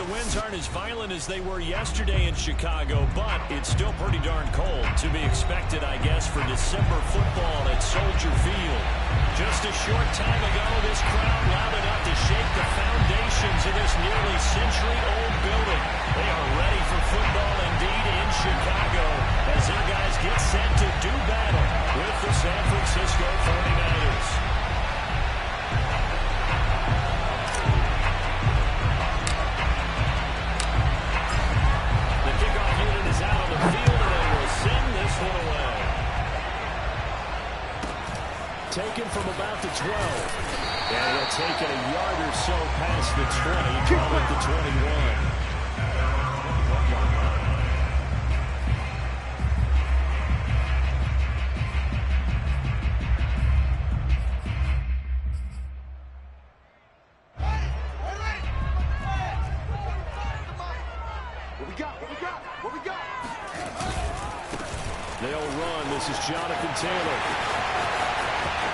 the winds aren't as violent as they were yesterday in Chicago, but it's still pretty darn cold. To be expected, I guess, for December football at Soldier Field. Just a short time ago, this crowd loud enough to shake the foundations of this nearly century-old building. They are ready for football indeed in Chicago as their guys get set to do battle with the San Francisco 49ers. The kickoff unit is out on the field, and they will send this one away. Taken from about the 12. And he'll take it a yard or so past the 20, call it the 21. They'll run. This is Jonathan Taylor.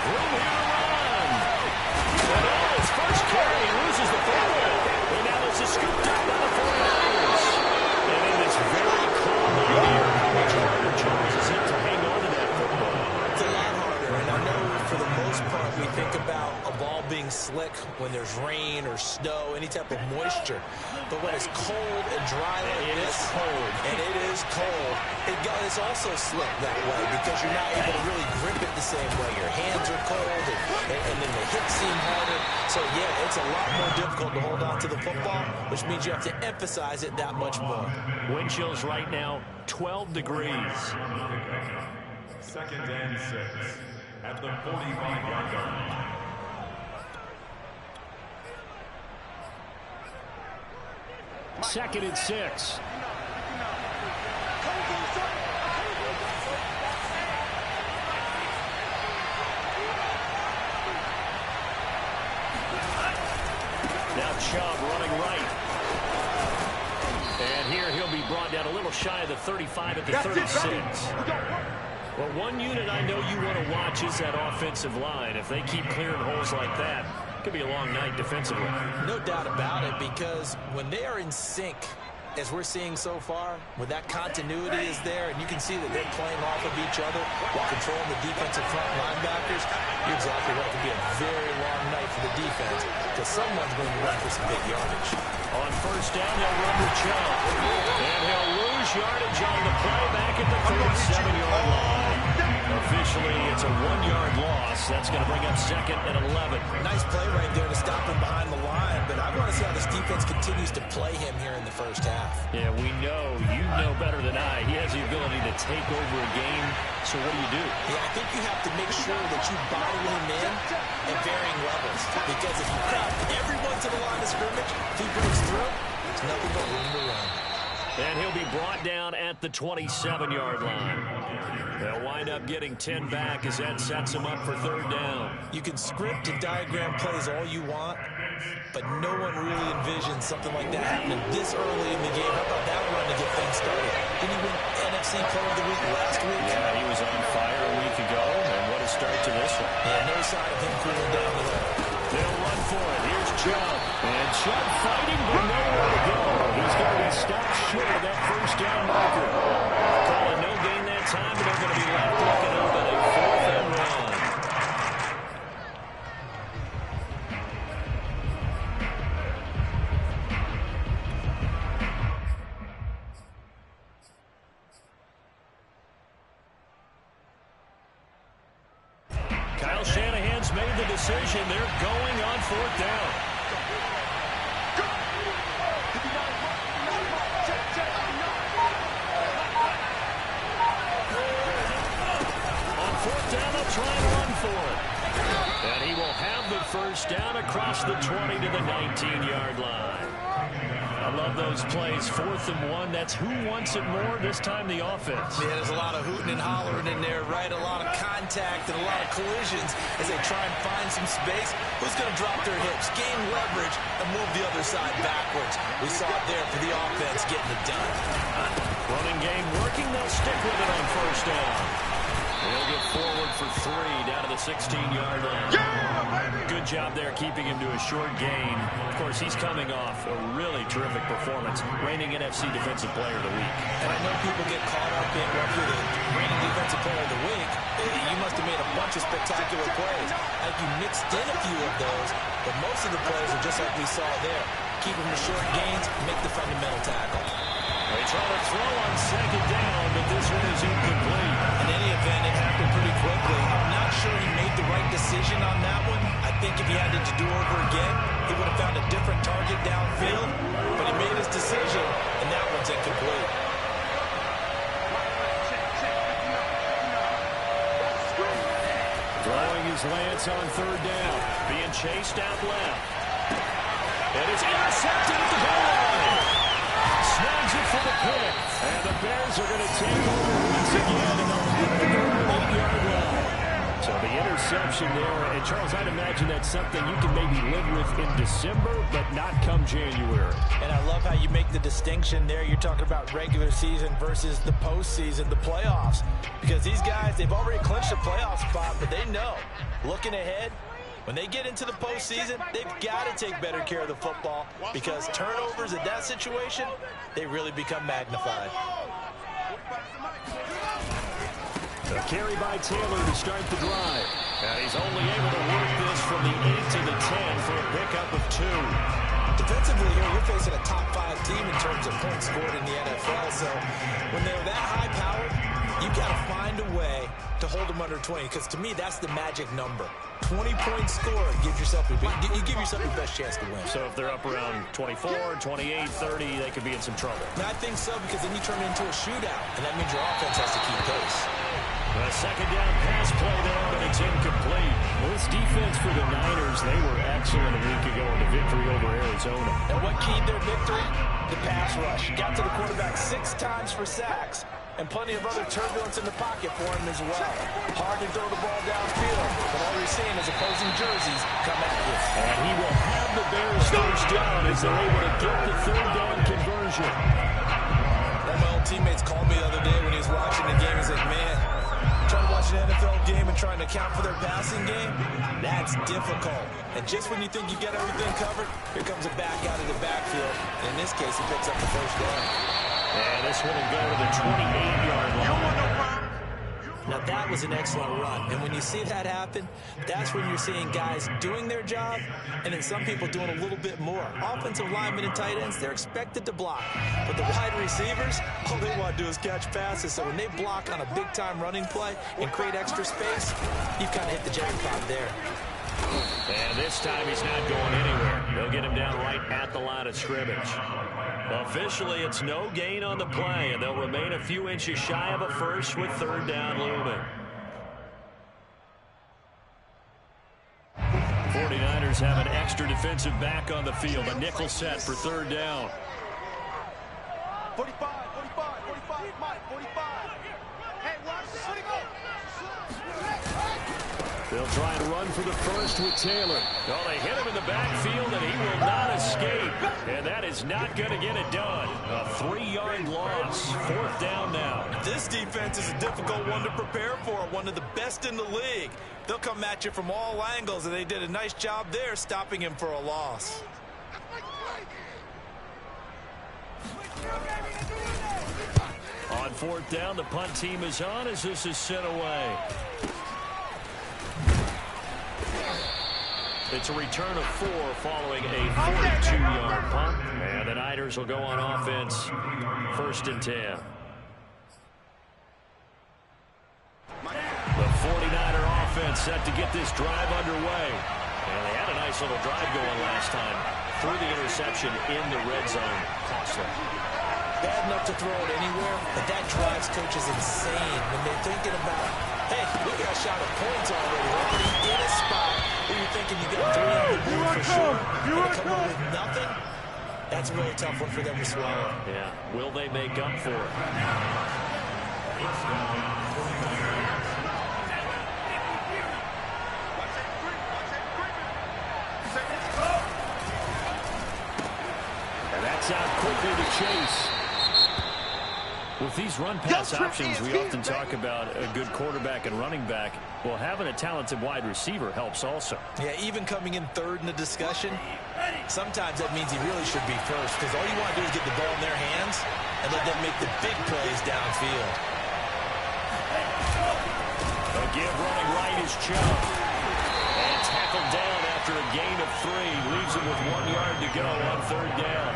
Room here to run. And on his first carry, he loses the football. And now there's a scoop down by the 49ers. And in this very cold night here, how much harder, Jones, is it to hang on to that football? It's a lot harder. And I know for the most part we think about a ball being slick when there's rain or snow, any type of moisture. But when it's cold and dry like it this, is cold. And it is cold, it's also slick that way because you're not able to really grip it the same way. Your hands are cold, and then the hips seem harder. So, yeah, it's a lot more difficult to hold on to the football, which means you have to emphasize it that much more. Wind chills right now, 12 degrees. 2nd and 6 at the 45-yard line. Second and 6. Now Chubb running right. And here he'll be brought down a little shy of the 35 at the 36. Well, one unit I know you want to watch is that offensive line. If they keep clearing holes like that, it could be a long night defensively. No doubt about it, because when they are in sync, as we're seeing so far, when that continuity is there, and you can see that they're playing off of each other while controlling the defensive front linebackers, you're exactly right. It could be a very long night for the defense because someone's going to run for some big yardage. On first down, they'll run to Chubb. And he'll lose yardage on the play back at the 37-yard line. Officially, it's a 1-yard loss. That's going to bring up 2nd and 11. Nice play right there to stop him behind the line, but I want to see how this defense continues to play him here in the first half. Yeah, we know. You know better than I. He has the ability to take over a game. So what do? Yeah, I think you have to make sure that you bottle him in at varying levels. Because if you crowd everyone to the line of scrimmage, if he breaks through, there's nothing but room to run. And he'll be brought down at the 27-yard line. They'll wind up getting 10 back as that sets him up for 3rd down. You can script and diagram plays all you want, but no one really envisions something like that happening this early in the game. How about that run to get things started? Didn't he win NFC Player of the Week last week? Yeah, he was on fire a week ago, and what a start to this one. Yeah, no sign of him cooling down at all. They'll run for it. Here's Chubb. And Chubb fighting, but nowhere to go. He's going to be stopped short of that first down marker. Call it no gain that time, but they're going to be left looking up at a 4th and 1. Kyle Shanahan's made the decision. They're going on 4th down. On 4th down, they'll try and run for it. And he will have the first down across the 20 to the 19-yard line. I love those plays. 4th and 1. That's who wants it more. This time the offense. Yeah, there's a lot of hooting and hollering in there, right? A lot of contact and a lot of collisions as they try and find some space. Who's going to drop their hips, gain leverage, and move the other side backwards? We saw it there for the offense getting it done. Running game working. They'll stick with it on first down. He'll get forward for 3 down to the 16-yard line. Good job there keeping him to a short gain. Of course, he's coming off a really terrific performance, reigning NFC Defensive Player of the Week. And I know people get caught up in what you're the reigning Defensive Player of the Week. You must have made a bunch of spectacular plays. I think you mixed in a few of those, but most of the plays are just like we saw there. Keep them to short gains, make the fundamental tackle. They try to throw on second down, but this one is incomplete. In any event, it happened pretty quickly. I'm not sure he made the right decision on that one. I think if he had it to do over again, he would have found a different target downfield, but he made his decision, and that one's incomplete. Throwing his Lance on third down, being chased out left. It is intercepted at the goal line. Snags it for the pick. And the Bears are going to take over once again in the 8-yard line. So the interception there. And, Charles, I'd imagine that's something you can maybe live with in December, but not come January. And I love how you make the distinction there. You're talking about regular season versus the postseason, the playoffs. Because these guys, they've already clinched a playoff spot, but they know, looking ahead, when they get into the postseason, they've got to take better care of the football because turnovers in that situation, they really become magnified. A carry by Taylor to start the drive. And he's only able to work this from the 8 to the 10 for a pickup of 2. Defensively here, you're facing a top 5 team in terms of points scored in the NFL. So when they're that high-powered, you've got to find a way to hold them under 20, because to me, that's the magic number. 20 points scored, you give yourself your best chance to win. So if they're up around 24, 28, 30, they could be in some trouble. And I think so, because then you turn it into a shootout, and that means your offense has to keep pace. A second down pass play there, but it's incomplete. Well, this defense for the Niners, they were excellent a week ago in the victory over Arizona. And what keyed their victory? The pass rush. Got to the quarterback 6 times for sacks, and plenty of other turbulence in the pocket for him as well. Hard to throw the ball downfield, but all you're seeing is opposing jerseys come at you. And he will have the Bears first down as they're able to get the third down conversion. One of my old teammates called me the other day when he was watching the game. He's like, man, trying to watch an NFL game and trying to account for their passing game, that's difficult. And just when you think you get everything covered, here comes a back out of the backfield. And in this case, he picks up the first down. And this one will go to the 28-yard line. Now, that was an excellent run. And when you see that happen, that's when you're seeing guys doing their job and then some people doing a little bit more. Offensive linemen and tight ends, they're expected to block. But the wide receivers, all they want to do is catch passes. So when they block on a big-time running play and create extra space, you've kind of hit the jackpot there. And this time he's not going anywhere. They'll get him down right at the line of scrimmage. Officially, it's no gain on the play, and they'll remain a few inches shy of a first with third down looming. 49ers have an extra defensive back on the field, a nickel set for third down. 45, 45, 45, Mike, 45. Hey, watch this. Let it go. They'll try and run for the first with Taylor. Oh, they hit him in the backfield, and he will not escape. And that is not going to get it done. A 3-yard loss. Fourth down now. This defense is a difficult one to prepare for, one of the best in the league. They'll come at you from all angles, and they did a nice job there stopping him for a loss. On fourth down, the punt team is on as this is sent away. It's a return of 4 following a 42-yard punt. And the Niners will go on offense, first and 10. The 49er offense set to get this drive underway. And they had a nice little drive going last time. Through the interception in the red zone. Costly. Bad enough to throw it anywhere, but that drives coaches insane when they're thinking about, hey, we got a shot at points already. We're already in a spot where you're thinking you got 3 on the board for sure. And to come up with nothing, that's a really tough one for them to swallow. Yeah. Will they make up for it? And that's out quickly to Chase. With these run-pass options, we often talk about a good quarterback and running back. Well, having a talented wide receiver helps also. Yeah, even coming in third in the discussion, sometimes that means he really should be first, because all you want to do is get the ball in their hands and let them make the big plays downfield. A give running right is Chubb. And tackled down after a gain of 3. Leaves him with 1 yard to go on third down.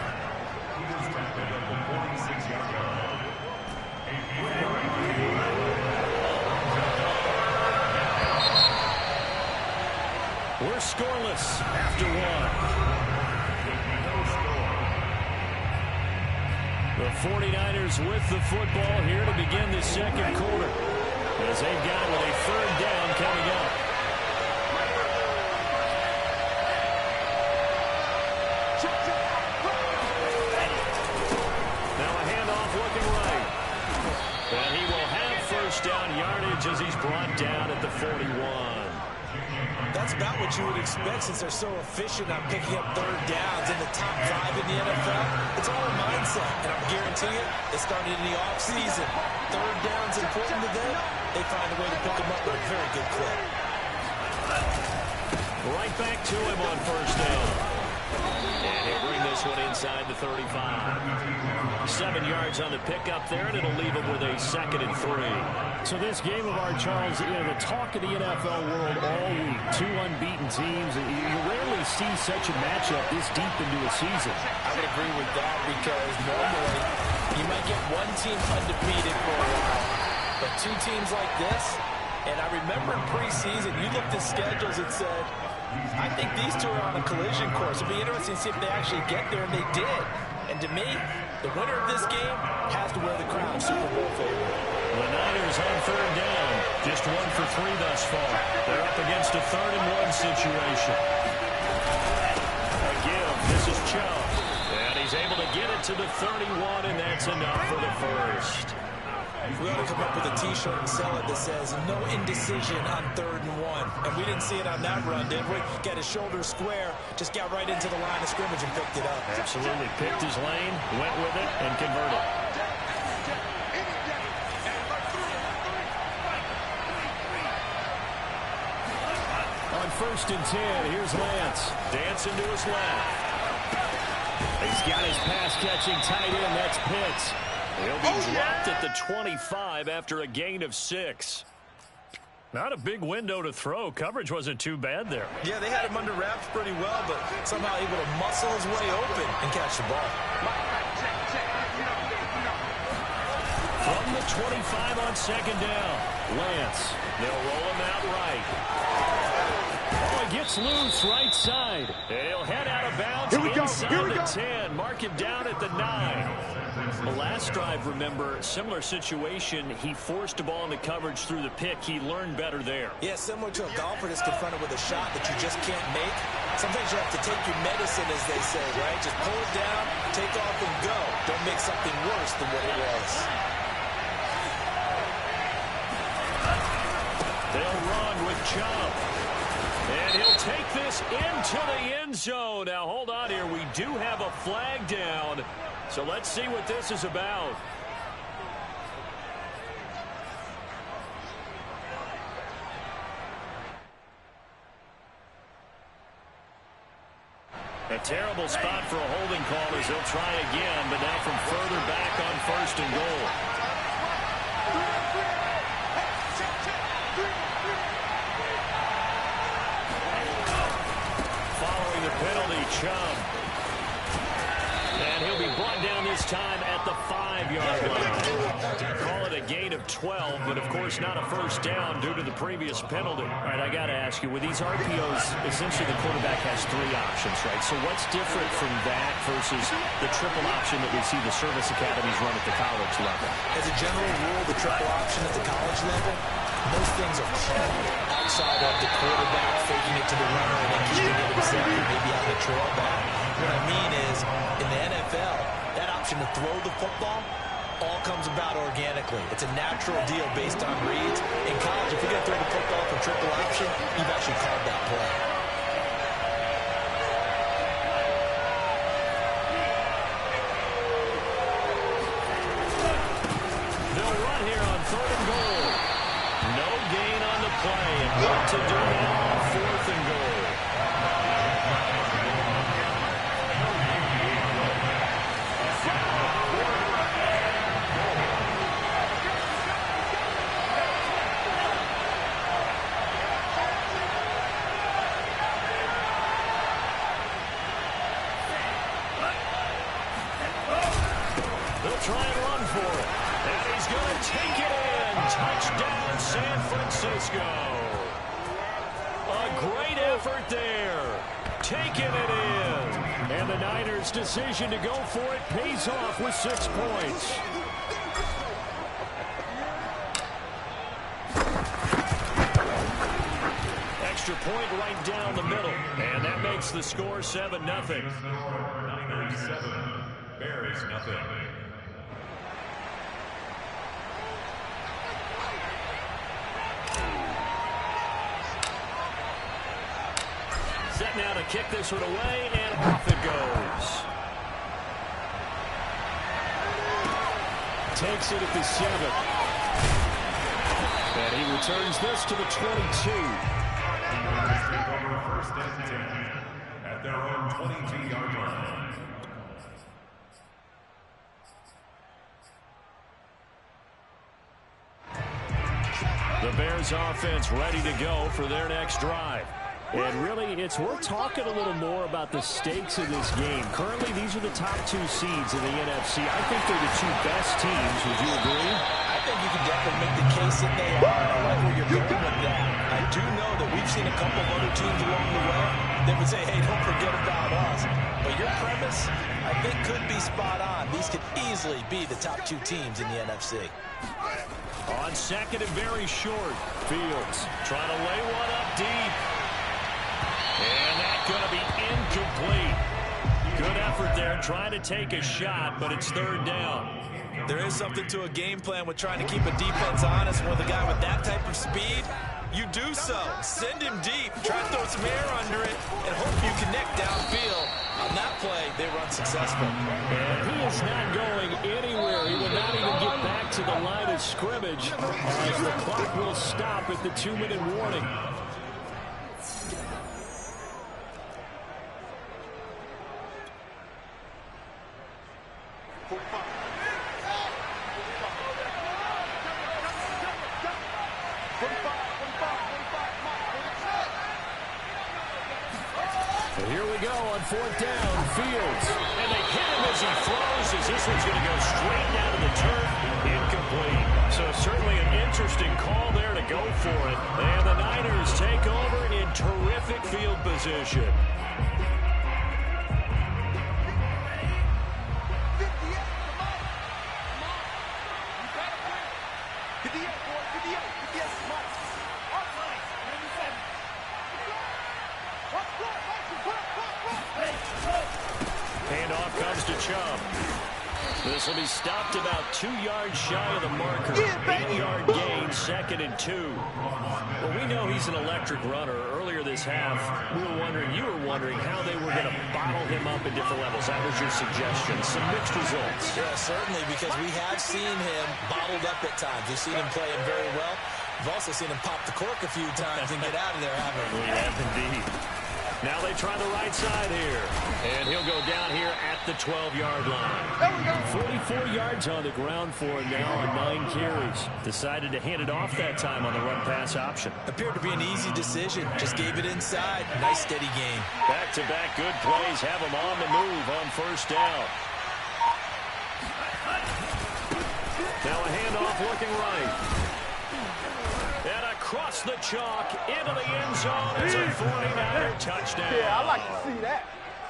We're scoreless after 1. The 49ers with the football here to begin the second quarter, as they've got it with a third down coming up. Now a handoff looking right. And he will have first down yardage as he's brought down at the 41. That's about what you would expect since they're so efficient on picking up third downs in the top 5 in the NFL. It's all a mindset, and I'm guaranteeing you, they started in the offseason. Third down's important to them. They find a way to pick them up with a very good clip. Right back to him on first down. And he'll bring this one inside the 35. 7 yards on the pickup there, and it'll leave him with a 2nd and 3. So this game of ours, Charles, the talk of the NFL world all week. 2 unbeaten teams. You rarely see such a matchup this deep into a season. I would agree with that because normally you might get one team undefeated for a while, but 2 teams like this, and I remember in preseason, you looked at schedules and said, I think these 2 are on a collision course. It'll be interesting to see if they actually get there, and they did. And to me, the winner of this game has to wear the crown of Super Bowl favorite. The Niners on third down. Just 1 for 3 thus far. They're up against a 3rd and 1 situation. A give. This is Chubb. And he's able to get it to the 31, and that's enough for the first. We ought to come up with a T-shirt and sell it that says, no indecision on 3rd and 1. And we didn't see it on that run, did we? Got his shoulder square, just got right into the line of scrimmage and picked it up. Absolutely. Picked his lane, went with it, and converted. On 1st and 10, here's Lance. Dancing to his left. He's got his pass-catching tight end. That's Pitts. He'll be dropped at the 25 after a gain of 6. Not a big window to throw. Coverage wasn't too bad there. Yeah, they had him under wraps pretty well, but somehow able to muscle his way open and catch the ball. From the 25 on 2nd down, Lance. They'll roll him out right. Oh, he gets loose right side. He'll head out of bounds inside the 10. Mark him down at the 9. The last drive, remember, similar situation. He forced the ball into coverage through the pick. He learned better there. Yeah, similar to a golfer that's confronted with a shot that you just can't make. Sometimes you have to take your medicine, as they say, right? Just pull it down, take off, and go. Don't make something worse than what it was. They'll run with Chubb. And he'll take this into the end zone. Now, hold on here. We do have a flag down. So let's see what this is about. A terrible spot for a holding call as they'll try again, but now from further back on 1st and goal. Following the penalty, Chubb. And he'll be brought down this time at the 5-yard line. Call it a gain of 12, but of course not a first down due to the previous penalty. All right, I got to ask you, with these RPOs, essentially the quarterback has 3 options, right? So what's different from that versus the triple option that we see the service academies run at the college level? As a general rule, the triple option at the college level, most things are called outside of the quarterback faking it to the runner and then keeping it himself and maybe on the trail back. What I mean is, in the NFL, that option to throw the football all comes about organically. It's a natural deal based on reads. In college, if you're going to throw the football for triple option, you've actually called that play. run here on 3rd and goal. No gain on the play. And what to do now on 4th and goal? Try and run for it. And he's going to take it in. Touchdown, San Francisco. A great effort there. Taking it in. And the Niners' decision to go for it pays off with 6 points. Extra point right down the middle. And that makes the score 7-0. Niners 7, Bears nothing. Set now to kick this one away, and off it goes. Takes it at the 7. And he returns this to the 22. Niners take over 1st and 10 at their own 22-yard line. The Bears offense ready to go for their next drive. And really, it's worth talking a little more about the stakes of this game. Currently, these are the top 2 seeds in the NFC. I think they're the 2 best teams. Would you agree? I think you can definitely make the case that they are. I like where you're going with that. I do know that we've seen a couple of other teams along the way that would say, hey, don't forget about us. But your premise, I think, could be spot on. These could easily be the top 2 teams in the NFC. On 2nd and very short, Fields trying to lay one up deep. And that's going to be incomplete. Good effort there trying to take a shot, but it's 3rd down. There is something to a game plan with trying to keep a defense honest. With a guy with that type of speed, you do so. Send him deep, try to throw some air under it, and hope you connect downfield. On that play, they were unsuccessful. And he is not going anywhere. He will not even get back to the line of scrimmage as the clock will stop at the 2-minute warning. And here we go on 4th down, Fields. And they hit him as he throws, as this one's going to go straight down to the turf. Incomplete. So certainly an interesting call there to go for it. And the Niners take over in terrific field position. Handoff comes to Chubb. This will be stopped about 2 yards shy of the marker. 8-yard gain, 2nd and 2. Well, we know he's an electric runner. Earlier this half, you were wondering how they were going to bottle him up at different levels. That was your suggestion. Some mixed results. Yeah, certainly, because we have seen him bottled up at times. We've seen him play him very well. We've also seen him pop the cork a few times and get out of there, haven't we? We have indeed. Now they try the right side here. And he'll go down here at the 12-yard line. 44 yards on the ground for him now on 9 carries. Decided to hand it off that time on the run-pass option. Appeared to be an easy decision. Just gave it inside. Nice steady game. Back-to-back good plays have him on the move on 1st down. Now a handoff looking right. And across the chalk into the end zone. It's a 49er touchdown. Yeah, I like to see that.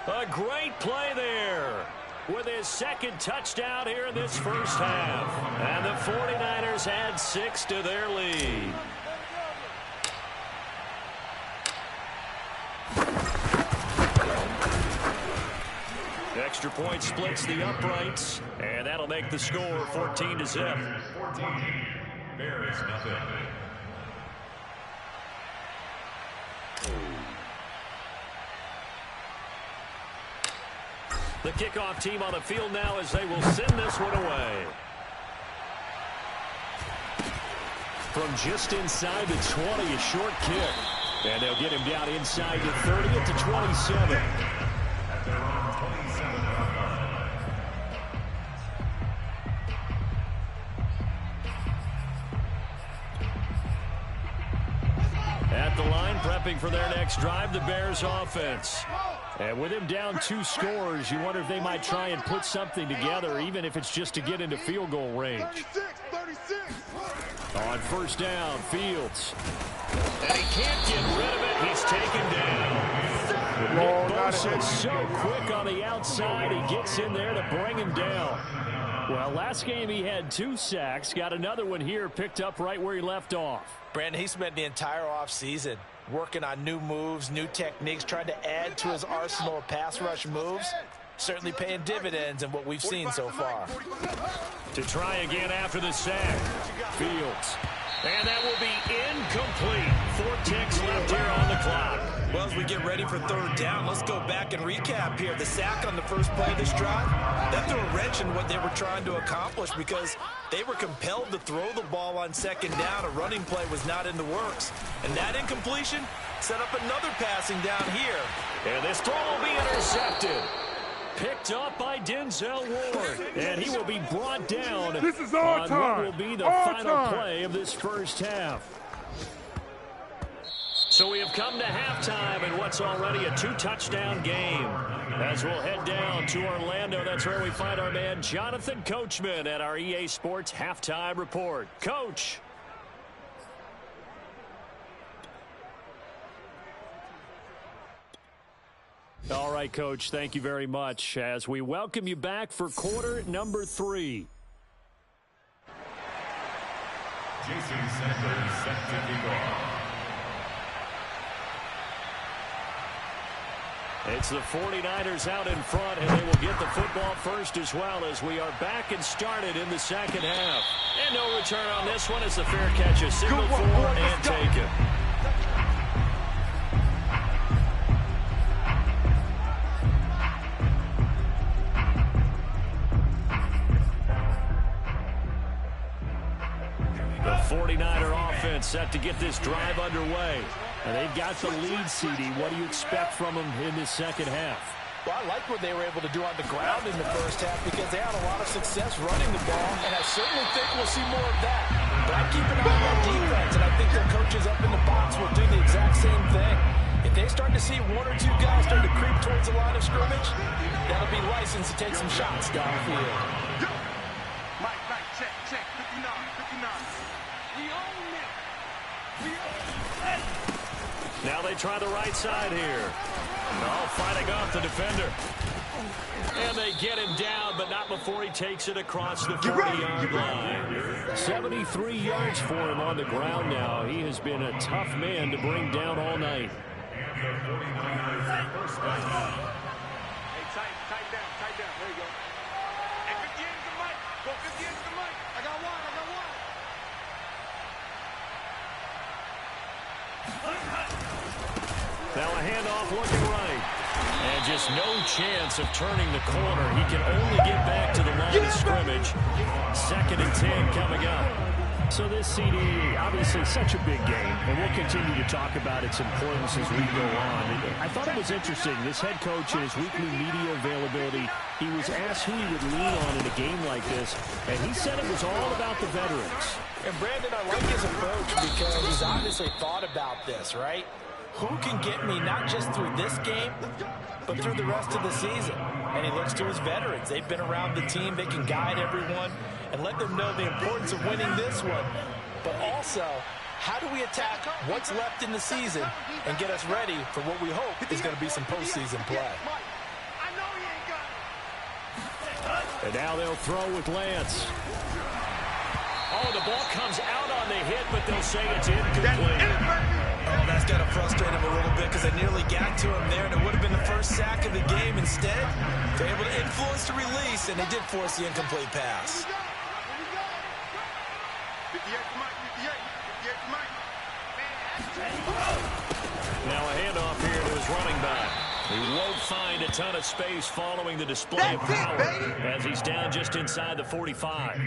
A great play there with his 2nd touchdown here in this 1st half. And the 49ers add 6 to their lead. Extra point splits the uprights, and that'll make the score 14-0. 14, Bears nothing. The kickoff team on the field now as they will send this one away. from just inside the 20, a short kick. And they'll get him down inside the 30 at the 27. At their own 27-yard line. At the line, prepping for their next drive, the Bears offense. And with him down 2 scores, you wonder if they might try and put something together, even if it's just to get into field goal range. 36. On first down, Fields. And he can't get rid of it. He's taken down. Nick Bosa so quick on the outside. He gets in there to bring him down. Well, last game he had 2 sacks. Got another one here, picked up right where he left off. Brandon, he spent the entire offseason working on new moves, new techniques, trying to add to his arsenal of pass rush moves. Certainly paying dividends in what we've seen so far. To try again after the sack. Fields. And that will be incomplete. 4 ticks left here on the clock. Well, as we get ready for third down, let's go back and recap here. The sack on the first play of this drive, that threw a wrench in what they were trying to accomplish because they were compelled to throw the ball on second down. A running play was not in the works. And that incompletion set up another passing down here. And this throw will be intercepted. Picked up by Denzel Ward. And he will be brought down This is our on time. what will be the Our final time. play of this first half. So we have come to halftime in what's already a 2-touchdown game. As we'll head down to Orlando, that's where we find our man Jonathan Coachman at our EA Sports Halftime Report. Coach. All right, Coach, thank you very much as we welcome you back for quarter number 3. Jason Sanders set to kick off. It's the 49ers out in front, and they will get the football first as well as we are back and started in the second half. And no return on this one as the fair catch is signaled for and taken. The 49er offense set to get this drive underway. And they've got the lead, CD. What do you expect from them in this second half? Well, I like what they were able to do on the ground in the first half because they had a lot of success running the ball, and I certainly think we'll see more of that. But I keep an eye on that defense, and I think their coaches up in the box will do the exact same thing. If they start to see 1 or 2 guys start to creep towards the line of scrimmage, that'll be license to take some shots downfield. Mike, check. 59. We own it. Now they try the right side here. Oh, fighting off the defender. And they get him down, but not before he takes it across the 40-yard line. 73 yards for him on the ground now. He has been a tough man to bring down all night. And the 49ers first down. Hey, tight down. There you go. Hey, 58 is the mic. Go 58 is the mic. I got one. Now a handoff looking right. And just no chance of turning the corner. He can only get back to the line of scrimmage. 2nd and 10 coming up. So this CD, obviously such a big game, and we'll continue to talk about its importance as we go on. I thought it was interesting, this head coach in his weekly media availability, he was asked who he would lean on in a game like this, and he said it was all about the veterans. And Brandon, I like his approach because he's obviously thought about this, right? Who can get me not just through this game, but through the rest of the season? And he looks to his veterans. They've been around the team. They can guide everyone and let them know the importance of winning this one. But also, how do we attack what's left in the season and get us ready for what we hope is going to be some postseason play? I know he ain't got it. And now they'll throw with Lance. Oh, the ball comes out on the hit, but they'll say it's incomplete. Oh, that's got to frustrate him a little bit because they nearly got to him there, and it would have been the first sack of the game. Instead, they're able to influence the release, and they did force the incomplete pass. 58 to Mike. Now a handoff here to his running back. He won't find a ton of space following the display of power as he's down just inside the 45.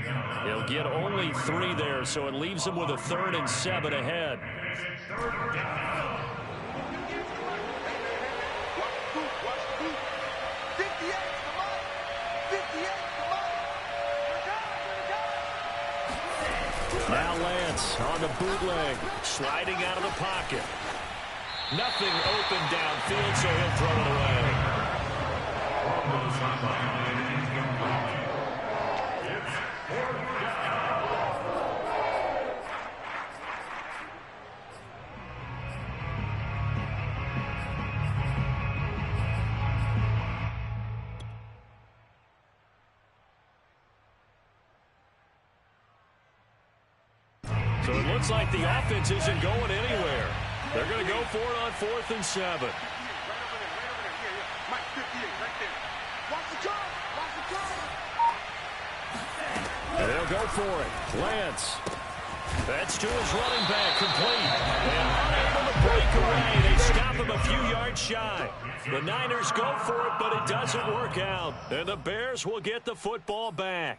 He'll get only 3 there, so it leaves him with a 3rd and 7 ahead. Now Lance on the bootleg, sliding out of the pocket. Nothing open downfield, so he'll throw it away. So it looks like the offense isn't going anywhere. They're going to go for it on 4th and 7. And they'll go for it. Lance. That's to his running back, complete. And unable to break away. They stop him a few yards shy. The Niners go for it, but it doesn't work out. And the Bears will get the football back.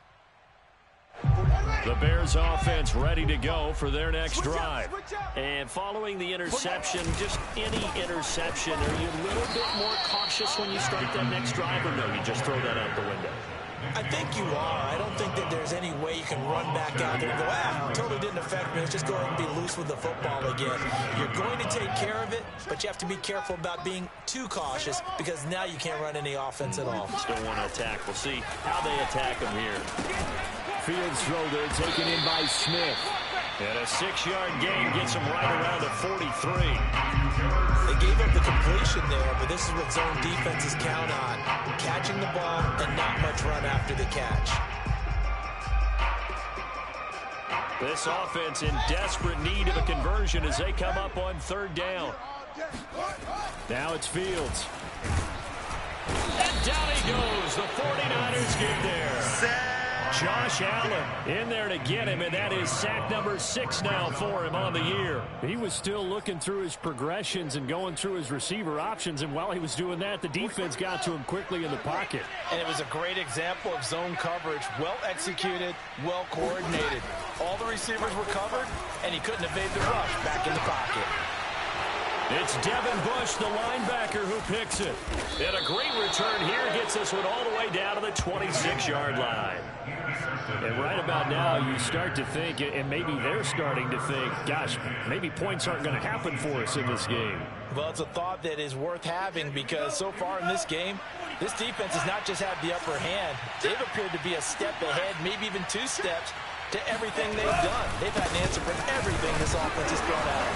The Bears offense ready to go for their next drive. And following the interception, just any interception, are you a little bit more cautious when you start that next drive, or no, you just throw that out the window? I think you are. I don't think that there's any way you can run back out there and go, totally didn't affect me. Let's just go ahead and be loose with the football again. You're going to take care of it, but you have to be careful about being too cautious because now you can't run any offense at all. Still want to attack. We'll see how they attack him here. Fields throw there, taken in by Smith. And a 6-yard gain gets him right around the 43. They gave up the completion there, but this is what zone defenses count on. Catching the ball and not much run after the catch. This offense in desperate need of a conversion as they come up on 3rd down. Now it's Fields. And down he goes. The 49ers get there. Josh Allen in there to get him, and that is sack number 6 now for him on the year. He was still looking through his progressions and going through his receiver options, and while he was doing that, the defense got to him quickly in the pocket. And it was a great example of zone coverage. Well executed, well coordinated. All the receivers were covered, and he couldn't evade the rush back in the pocket. It's Devin Bush, the linebacker, who picks it. And a great return here gets this one all the way down to the 26-yard line. And right about now, you start to think, and maybe they're starting to think, gosh, maybe points aren't going to happen for us in this game. Well, it's a thought that is worth having because so far in this game, this defense has not just had the upper hand. They've appeared to be a step ahead, maybe even 2 steps to everything they've done. They've had an answer for everything this offense has thrown at them.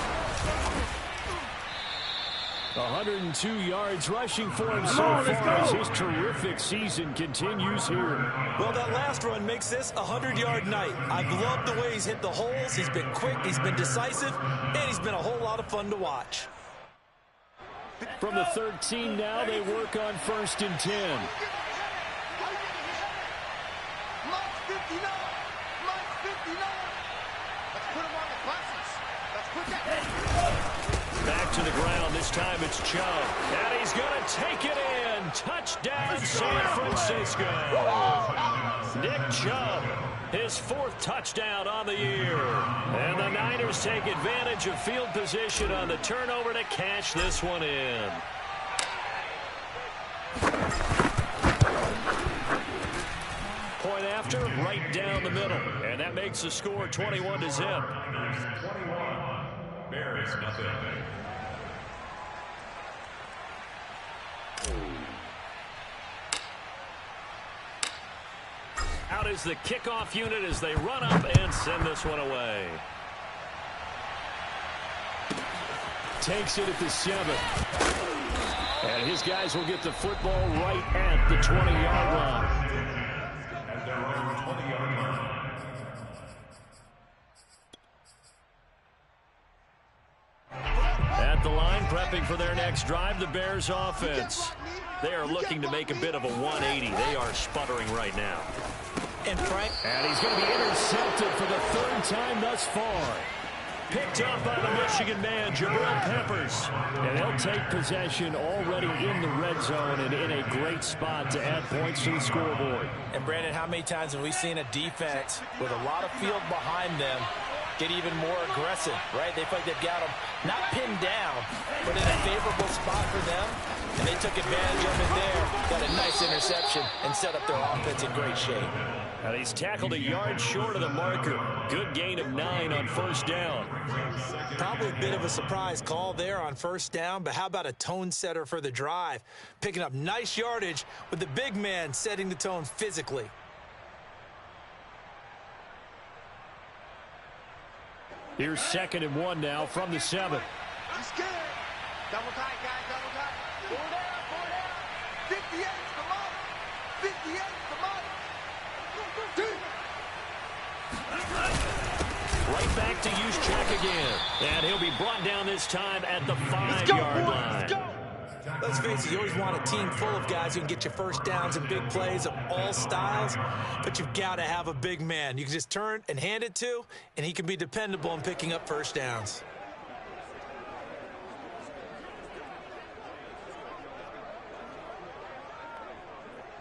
102 yards rushing for him so far as his terrific season continues here. Well, that last run makes this a 100-yard night. I've loved the way he's hit the holes. He's been quick, he's been decisive, and he's been a whole lot of fun to watch. From the 13 now, they work on 1st and 10. Back to the ground. This time it's Chubb. And he's going to take it in. Touchdown, San Francisco. Nick Chubb, his 4th touchdown on the year. And the Niners take advantage of field position on the turnover to cash this one in. Point after, right down the middle. And that makes the score 21-0. Bears nothing. Out is the kickoff unit as they run up and send this one away. Takes it at the 7. And his guys will get the football right at the 20-yard line. At their own 20-yard line. At the line, prepping for their next drive, the Bears offense. They are looking to make a bit of a 180. They are sputtering right now. And Frank. And he's going to be intercepted for the 3rd time thus far. Picked up by the Michigan man, Jabril Peppers. And they'll take possession already in the red zone and in a great spot to add points to the scoreboard. And, Brandon, how many times have we seen a defense with a lot of field behind them get even more aggressive, right? They feel like they've got them not pinned down, but in a favorable spot for them, and they took advantage of it there, got a nice interception, and set up their offense in great shape. And he's tackled a yard short of the marker. Good gain of 9 on first down. Probably a bit of a surprise call there on first down, but how about a tone setter for the drive? Picking up nice yardage with the big man setting the tone physically. Here's 2nd and 1 now from the 7. He's scared. Double tight, guys, double tight. 4 down, 58, come on. 58, come on. Right back to use check again. And he'll be brought down this time at the 5-yard line. Let's go. Let's face it, you always want a team full of guys who can get you first downs and big plays of all styles, but you've got to have a big man you can just turn and hand it to, and he can be dependable in picking up first downs.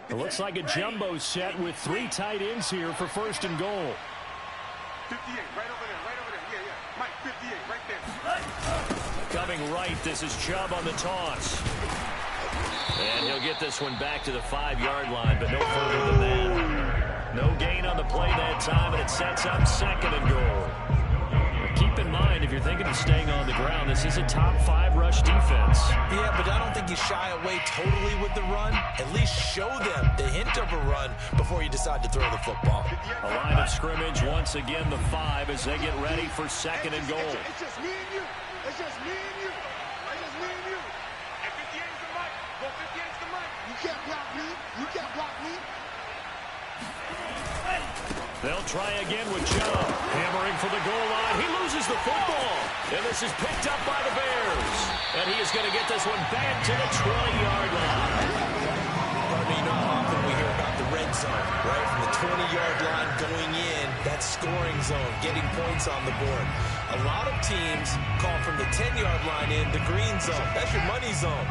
It looks like a jumbo set with 3 tight ends here for 1st and goal. 58, right over there, yeah. Mike, 58, right there. Coming right, this is Chubb on the toss. And he'll get this one back to the 5-yard line, but no further than that. No gain on the play that time, and it sets up 2nd and goal. But keep in mind, if you're thinking of staying on the ground, this is a top 5 rush defense. Yeah, but I don't think you shy away totally with the run. At least show them the hint of a run before you decide to throw the football. A line of scrimmage, once again the 5 as they get ready for 2nd and goal. It's just me and you. It's just me and you. It's just me and you. And 58 is the mic. Go 58 is the mic. You can't block me. You can't block me. They'll try again with Chubb. Hammering for the goal line. He loses the football. And this is picked up by the Bears. And he is going to get this one back to the 20-yard line. Pardon me, you know how often we hear about the red zone, right? From the 20-yard line going in, that scoring zone, getting points on the board. A lot of teams call from the 10-yard line in the green zone. That's your money zone.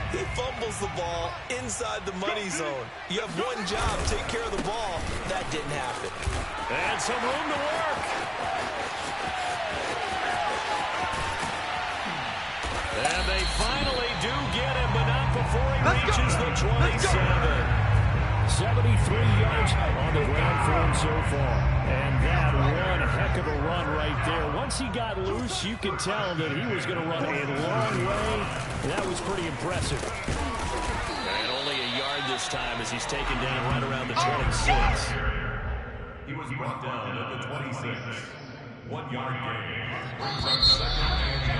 He fumbles the ball inside the money zone. You have one job, take care of the ball. That didn't happen. And some room to work. And they finally do get him, but not before he reaches the 27. 73 yards on the ground for him so far. And that one heck of a run right there. Once he got loose, you could tell that he was going to run a long way. That was pretty impressive. And only a yard this time as he's taken down right around the 26. He was brought down at the 26. 1 yard gain. Brings up 2nd and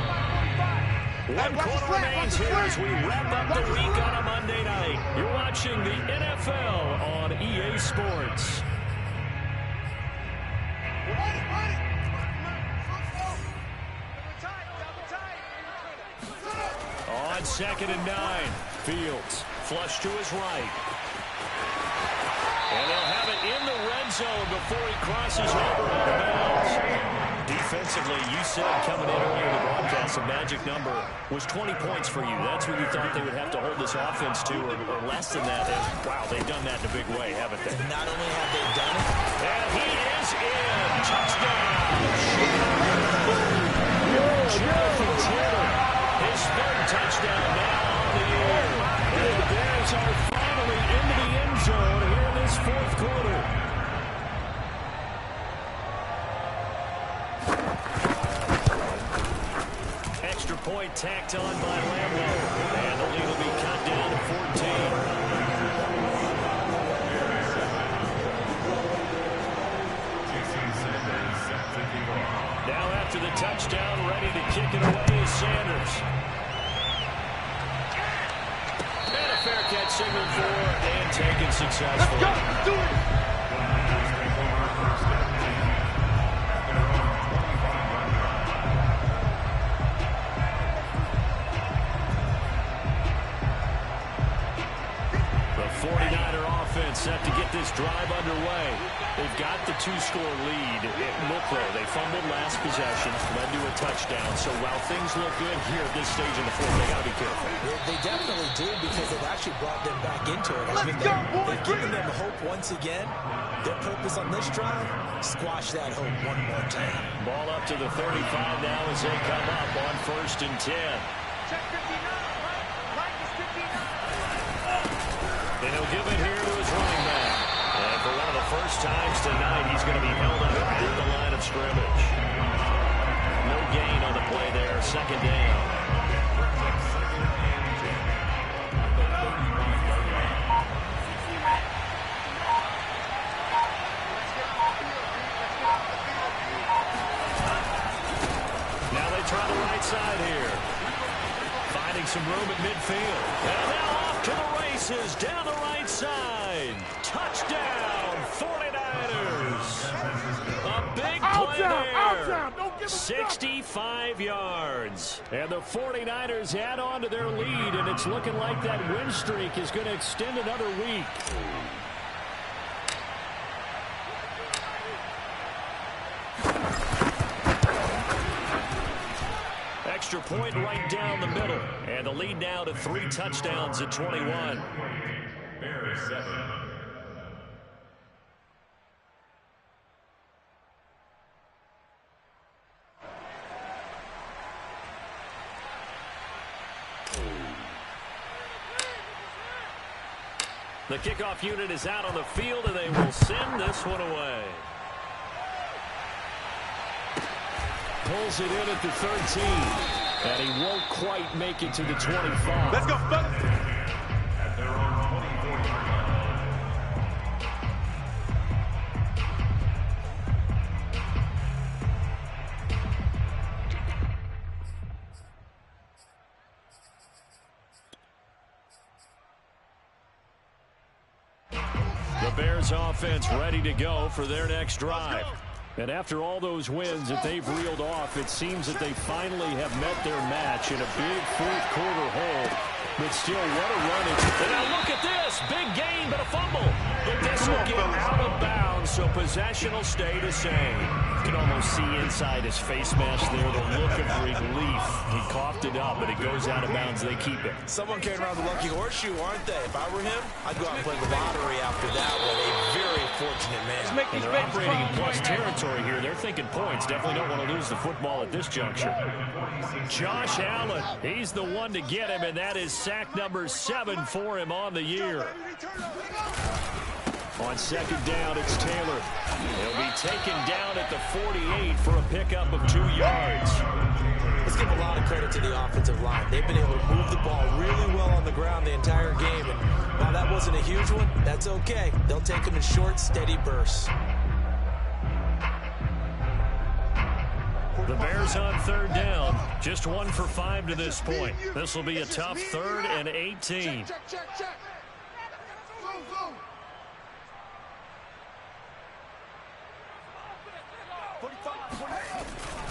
9. One quarter remains here as we wrap up the week on a Monday night. You're watching the NFL on EA Sports. On 2nd and 9, Fields flush to his right. And they'll have it in the red zone before he crosses over out of bounds. Defensively, you said coming in earlier in the broadcast, the magic number was 20 points for you. That's what you thought they would have to hold this offense to, or less than that. And, wow, they've done that in a big way, haven't they? And not only have they done it, and he is in. Touchdown. Jonathan Taylor, his 3rd touchdown now on the year. And the Bears are finally into the end zone here in this 4th quarter. Extra point tacked on by Lambo. And the lead will be cut down to 14. Now after the touchdown, ready to kick it away is Sanders. And a fair catch signaled for and taken successfully. Let's go. Do it. The 49er offense set to get this drive underway. They've got the two-score lead. It looked though. They fumbled last possession, led to a touchdown. So while things look good here at this stage in the fourth, they got to be careful. They definitely do because they've actually brought them back into it. They've given them hope once again. Their purpose on this drive, squash that hope one more time. Ball up to the 35 now as they come up on 1st and 10. Check 59, right is 59. And he'll give it here to his running back. And for one of the first times tonight, he's going to be held up at the line of scrimmage. No gain on the play there, 2nd down. Now they try the right side here. Finding some room at midfield. And now off to the races down the right side. Touchdown, 49ers. A big play there. 65 yards. And the 49ers add on to their lead, and it's looking like that win streak is going to extend another week. Extra point right down the middle. And the lead now to 3 touchdowns at 21. Bears 7. The kickoff unit is out on the field, and they will send this one away. Pulls it in at the 13. And he won't quite make it to the 25. Let's go, fellas. At their own 24-yard line. The Bears offense ready to go for their next drive. And after all those wins that they've reeled off, it seems that they finally have met their match in a big fourth-quarter hold. But still, what a run it's been. Now look at this. Big gain, but a fumble. But this will get out of bounds, so possession will stay the same. You can almost see inside his face mask there the look of relief. He coughed it up, but it goes out of bounds. They keep it. Someone carrying around the lucky horseshoe, aren't they? If I were him, I'd go out and play the lottery after that one. A very fortunate man. And they're operating in plus territory here. They're thinking points. Definitely don't want to lose the football at this juncture. Josh Allen, he's the one to get him, and that is sack number 7 for him on the year. On 2nd down, it's Taylor. He'll be taken down at the 48 for a pickup of 2 yards. Let's give a lot of credit to the offensive line. They've been able to move the ball really well on the ground the entire game. And while that wasn't a huge one, that's okay. They'll take them in short, steady bursts. The Bears on 3rd down. Just 1 for 5 to this point. This will be a tough 3rd and 18. Check. Go.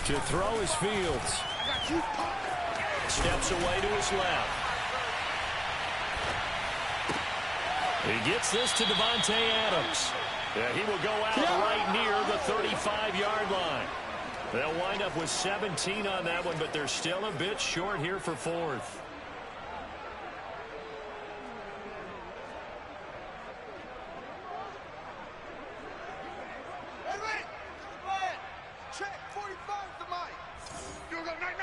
To throw is Fields. Steps away to his left. He gets this to Devontae Adams. Yeah, he will go out right near the 35-yard line. They'll wind up with 17 on that one, but they're still a bit short here for 4th. Check 45 the mic. You go night.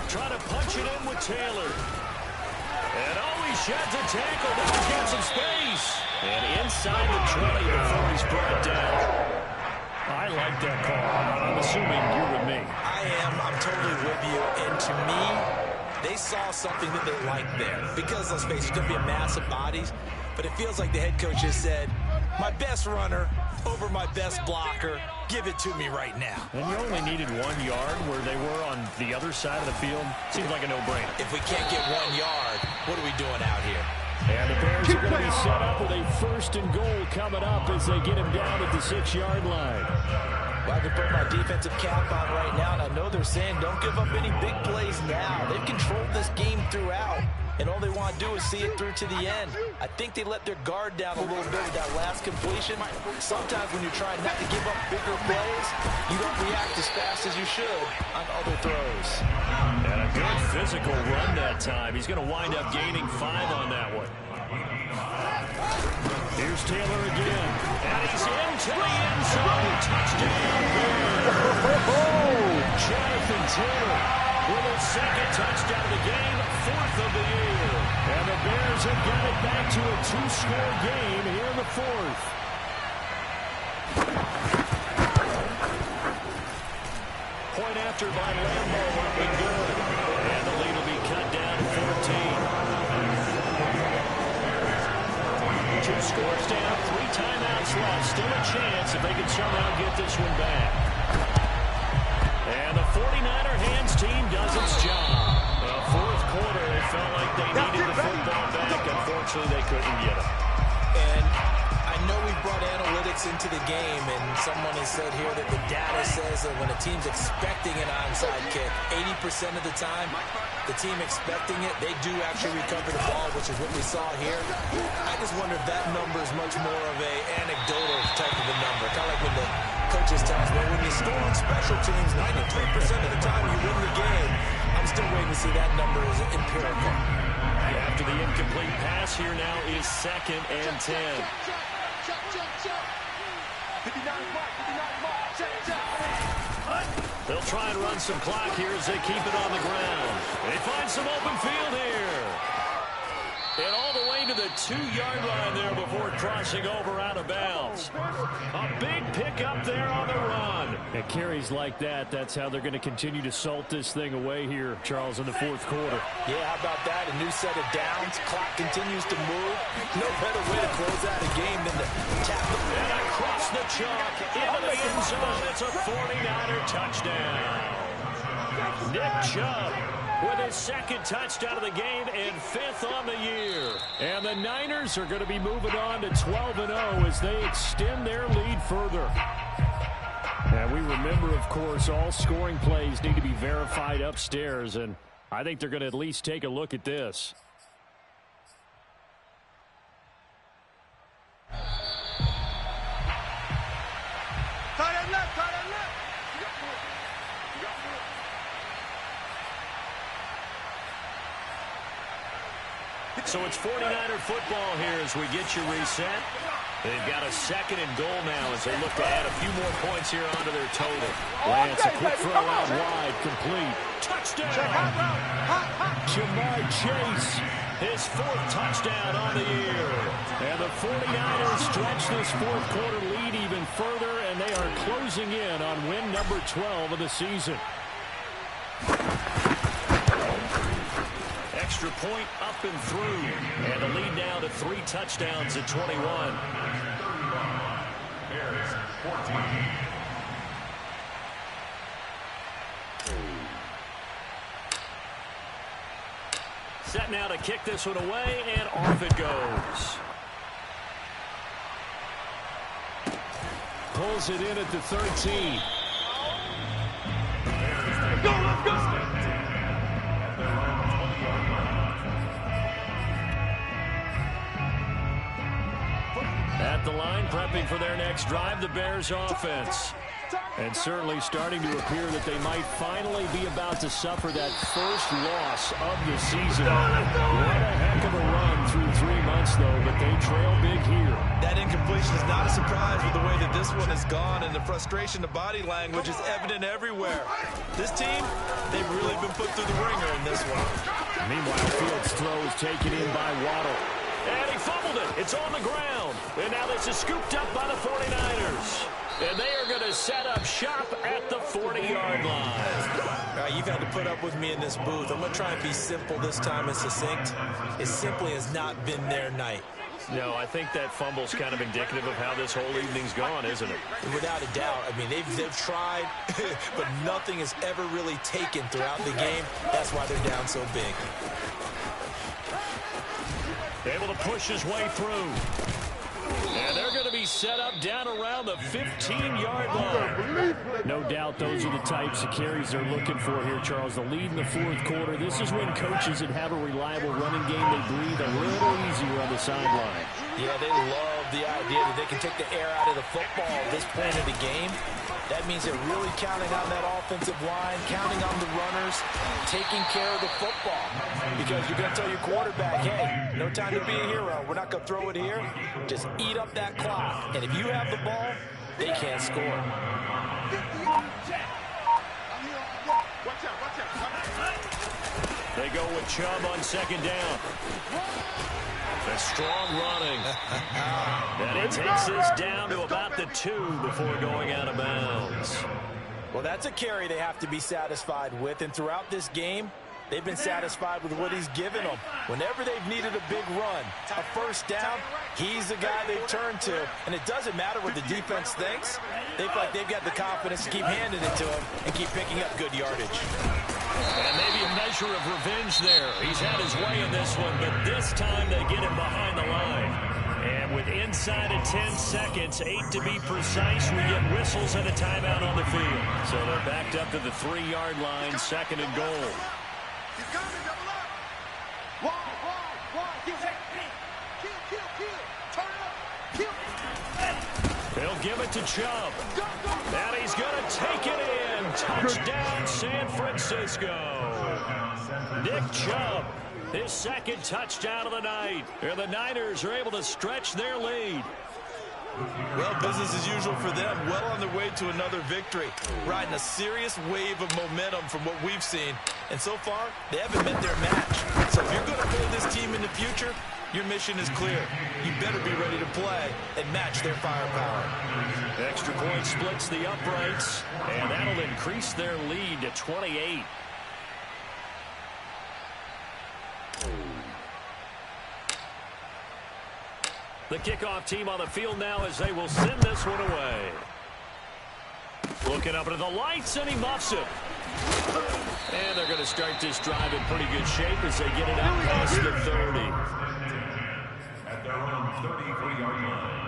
Try to punch it in with Taylor. And he sheds a tackle. This has got some space. And inside the 20 before he's brought down. I like that call. I'm assuming you're with me. I am. I'm totally with you. And to me, they saw something that they liked there. Because, let's face it, it's going to be a mass of bodies. But it feels like the head coach just said, my best runner over my best blocker. Give it to me right now. And you only needed 1 yard where they were on the other side of the field. Seems like a no-brainer. If we can't get 1 yard, what are we doing out here? And the Bears are going to be set up with a 1st and goal coming up as they get him down at the 6-yard line. Well, I can put my defensive cap on right now, and I know they're saying don't give up any big plays now. They've controlled this game throughout, and all they want to do is see it through to the end. I think they let their guard down a little bit with that last completion. Sometimes when you're trying not to give up bigger plays, you don't react as fast as you should on other throws. And a good physical run that time. He's going to wind up gaining 5 on that one. Here's Taylor again. And he's into the end zone. Touchdown Bears. Jonathan Taylor with his second touchdown of the game, 4th of the year. And the Bears have got it back to a 2-score game here in the 4th. Point after by Lambeau will be good. And the lead will be cut down to 14. 2 scores down, 3 timeouts left. Still a chance if they can somehow get this one back. And the 49er hands team does its job. The 4th quarter, they felt like they needed the football back. Unfortunately, they couldn't get it. And I know we brought analytics into the game, and someone has said here that the data says that when a team's expecting an onside kick, 80% of the time, the team expecting it, they do actually recover the ball, which is what we saw here. I just wonder if that number is much more of a anecdotal type of a number. Kind of like when the coaches tell us, well, when you score on special teams, 93% of the time you win the game. I'm still waiting to see that number is empirical. After the incomplete pass, here now is 2nd and 10. They'll try and run some clock here as they keep it on the ground. They find some open field here. And all the way to the 2-yard line there before crossing over out of bounds. A big pickup there on the run. And carries like that, that's how they're going to continue to salt this thing away here, Charles, in the 4th quarter. Yeah, how about that? A new set of downs. Clock continues to move. No better way to close out a game than to tap the ball. And across the chalk into the end zone. It's a 49er touchdown. Nick Chubb with his 2nd touchdown of the game and 5th on the year. And the Niners are going to be moving on to 12-0 as they extend their lead further. And we remember, of course, all scoring plays need to be verified upstairs, and I think they're going to at least take a look at this. So it's 49er football here as we get you reset. They've got a 2nd and goal now as they look to add a few more points here onto their total. Lance, a quick throw out wide, complete. Touchdown! Jamar Chase, his 4th touchdown on the year. And the 49ers stretch this 4th quarter lead even further, and they are closing in on win number 12 of the season. Extra point up and through. And the lead now to 3 touchdowns at 21. Bears 14. Set now to kick this one away, and off it goes. Pulls it in at the 13. Let's go, let's go! At the line, prepping for their next drive, the Bears offense. And certainly starting to appear that they might finally be about to suffer that first loss of the season. What a heck of a run through 3 months, though, but they trail big here. That incompletion is not a surprise with the way that this one has gone, and the frustration, the body language is evident everywhere. This team, they've really been put through the ringer in this one. Meanwhile, Fields' throw is taken in by Waddle. And he fumbled it. It's on the ground. And now this is scooped up by the 49ers. And they are going to set up shop at the 40-yard line. You've had to put up with me in this booth. I'm going to try and be simple this time and succinct. It simply has not been their night. No, I think that fumble's kind of indicative of how this whole evening's gone, isn't it? Without a doubt. I mean, they've tried, but nothing is ever really taken throughout the game. That's why they're down so big. Able to push his way through. And they're going to be set up down around the 15-yard line. No doubt those are the types of carries they're looking for here, Charles. The lead in the fourth quarter. This is when coaches that have a reliable running game, they breathe a little easier on the sideline. Yeah, they love the idea that they can take the air out of the football at this point of the game. That means they're really counting on that offensive line, counting on the runners, taking care of the football. Because you're going to tell your quarterback, hey, no time to be a hero. We're not going to throw it here. Just eat up that clock. And if you have the ball, they can't score. They go with Chubb on second down. A strong running. And he takes this down to about the 2 before going out of bounds. Well, that's a carry they have to be satisfied with. And throughout this game, they've been satisfied with what he's given them. Whenever they've needed a big run, a first down, he's the guy they've turned to. And it doesn't matter what the defense thinks. They feel like they've got the confidence to keep handing it to him and keep picking up good yardage. And maybe a measure of revenge there. He's had his way in this one, but this time they get him behind the line. And with inside of 10 seconds, 8 to be precise, we get whistles and a timeout on the field. So they're backed up to the 3-yard line, second and goal. They'll give it to Chubb. And he's going to take it in. Touchdown, San Francisco. Nick Chubb, his second touchdown of the night. And the Niners are able to stretch their lead. Well, business as usual for them. Well on their way to another victory. Riding a serious wave of momentum from what we've seen. And so far, they haven't met their match. So if you're going to hold this team in the future, your mission is clear. You better be ready to play and match their firepower. Extra point splits the uprights, and that'll increase their lead to 28. The kickoff team on the field now as they will send this one away. Looking up into the lights, and he muffs it. And they're going to start this drive in pretty good shape as they get it out past the 30. At their own 33-yard line.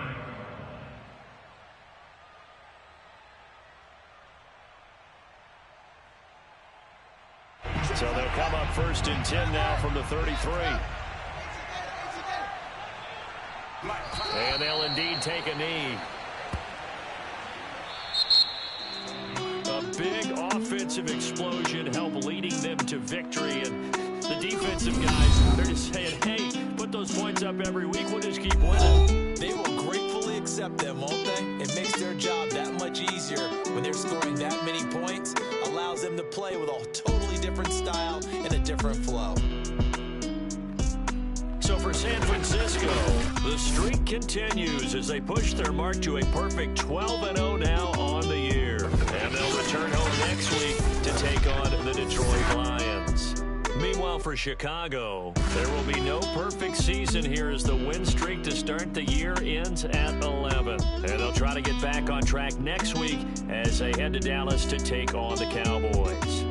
So they'll come up first and 10 now from the 33. And they'll indeed take a knee. A big offensive explosion helped leading them to victory. And the defensive guys, they're just saying, hey, put those points up every week. We'll just keep winning. They will gratefully accept them, won't they? It makes their job that much easier when they're scoring that many points. Allows them to play with a totally different style and a different flow. So for San Francisco, the streak continues as they push their mark to a perfect 12-0 now on the year. And they'll return home next week to take on the Detroit Lions. Meanwhile, for Chicago, there will be no perfect season here as the win streak to start the year ends at 11. And they'll try to get back on track next week as they head to Dallas to take on the Cowboys.